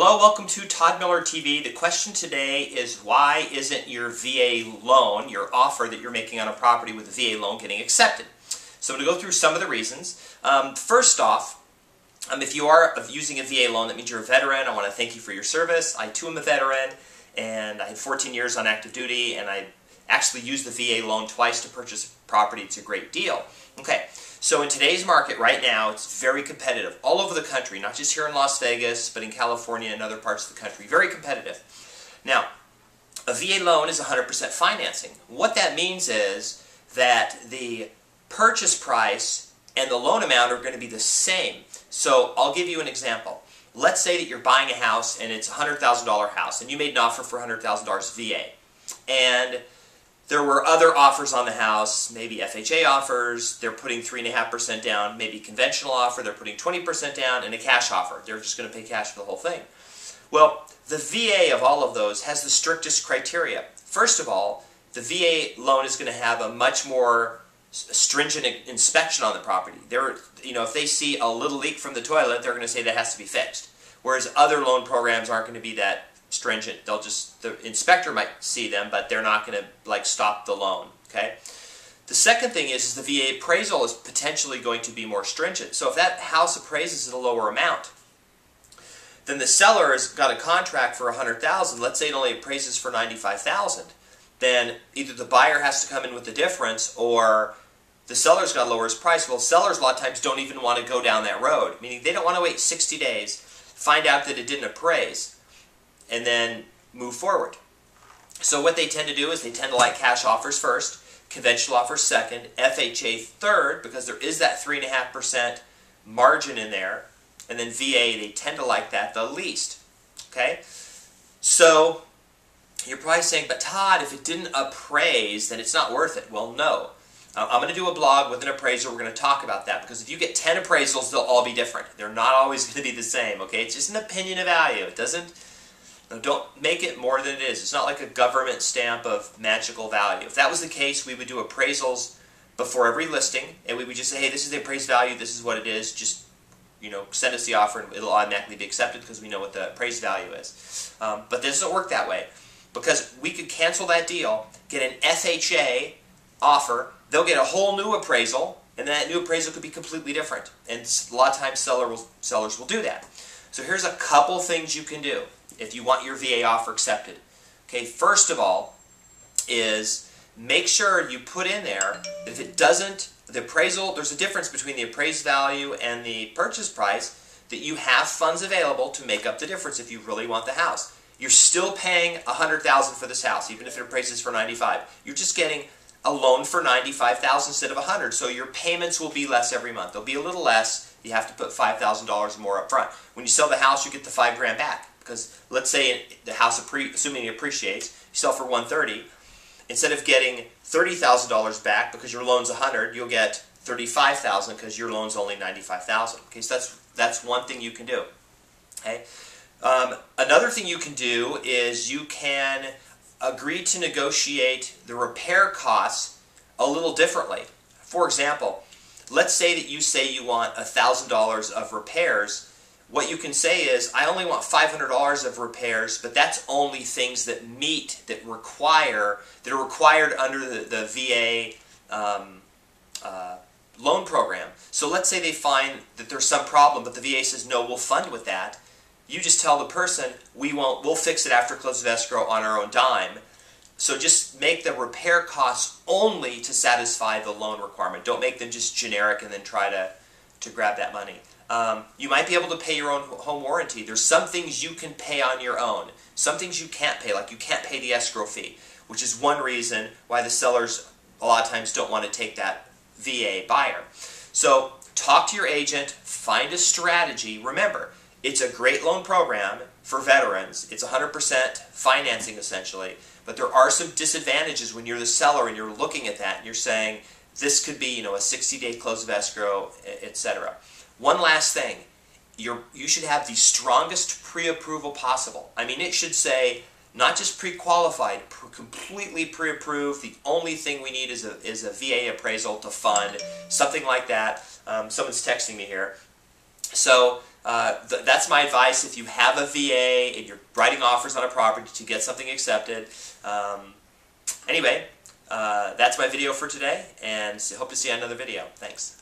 Hello, welcome to Todd Miller TV. The question today is, why isn't your VA loan, your offer that you're making on a property with a VA loan, getting accepted? So I'm going to go through some of the reasons. First off, if you are using a VA loan, that means you're a veteran. I want to thank you for your service. I too am a veteran, and I had 14 years on active duty, and I actually used the VA loan twice to purchase a property. It's a great deal. Okay, so in today's market right now, it's very competitive all over the country, not just here in Las Vegas, but in California and other parts of the country. Very competitive. Now, a VA loan is 100% financing. What that means is that the purchase price and the loan amount are going to be the same. So I'll give you an example. Let's say that you're buying a house and it's a $100,000 house, and you made an offer for $100,000 VA. And there were other offers on the house, maybe FHA offers, they're putting 3.5% down, maybe conventional offer, they're putting 20% down, and a cash offer. They're just going to pay cash for the whole thing. Well, the VA of all of those has the strictest criteria. First of all, the VA loan is going to have a much more stringent inspection on the property. If they see a little leak from the toilet, they're going to say that has to be fixed. Whereas other loan programs aren't going to be that stringent. The inspector might see them, but they're not going to stop the loan. Okay. The second thing is the VA appraisal is potentially going to be more stringent. So if that house appraises at a lower amount, then the seller has got a contract for $100,000. Let's say it only appraises for $95,000. Then either the buyer has to come in with the difference, or the seller's got to lower his price. Well, sellers a lot of times don't even want to go down that road, meaning they don't want to wait 60 days, find out that it didn't appraise, and then move forward. So what they tend to do is they tend to like cash offers first, conventional offers second, FHA third, because there is that 3.5% margin in there, and then VA, they tend to like that the least. Okay? So you're probably saying, but Todd, if it didn't appraise, then it's not worth it. Well, no. I'm going to do a blog with an appraiser. We're going to talk about that, because if you get 10 appraisals, they'll all be different. They're not always going to be the same. Okay? It's just an opinion of value. It doesn't... Don't make it more than it is. It's not like a government stamp of magical value. If that was the case, we would do appraisals before every listing, and we would just say, hey, this is the appraised value, this is what it is, just send us the offer, and it'll automatically be accepted because we know what the appraised value is. But this doesn't work that way, because we could cancel that deal, get an FHA offer, they'll get a whole new appraisal, and that new appraisal could be completely different. And a lot of times sellers will do that. So here's a couple things you can do if you want your VA offer accepted. Okay, first of all is make sure you put in there that if it doesn't, the appraisal, there's a difference between the appraised value and the purchase price, that you have funds available to make up the difference if you really want the house. You're still paying $100,000 for this house, even if it appraises for $95,000. You're just getting a loan for $95,000 instead of $100,000, so your payments will be less every month. They'll be a little less. You have to put $5,000 more up front. When you sell the house, you get the $5,000 back. Because let's say the house, assuming it appreciates, you sell for $130,000. Instead of getting $30,000 back because your loan's $100,000, you'll get $35,000 because your loan's only $95,000. Okay, so that's one thing you can do. Okay, another thing you can do is you can agree to negotiate the repair costs a little differently. For example, let's say that you say you want $1,000 of repairs. What you can say is, I only want $500 of repairs, but that's only things that are required under the VA loan program. So let's say they find that there's some problem, but the VA says, no, we'll fund with that. You just tell the person, we'll fix it after close of escrow on our own dime. So just make the repair costs only to satisfy the loan requirement. Don't make them just generic and then try to grab that money. You might be able to pay your own home warranty. There's some things you can pay on your own. Some things you can't pay, like you can't pay the escrow fee, which is one reason why the sellers a lot of times don't want to take that VA buyer. So talk to your agent, find a strategy. Remember, it's a great loan program for veterans. It's 100% financing essentially, but there are some disadvantages when you're the seller and you're looking at that and you're saying, this could be a 60-day close of escrow, etc. One last thing, you should have the strongest pre-approval possible. I mean, it should say, not just pre-qualified, completely pre-approved. The only thing we need is a VA appraisal to fund, something like that. Someone's texting me here. So that's my advice if you have a VA and you're writing offers on a property to get something accepted. Anyway, that's my video for today, and hope to see you on another video. Thanks.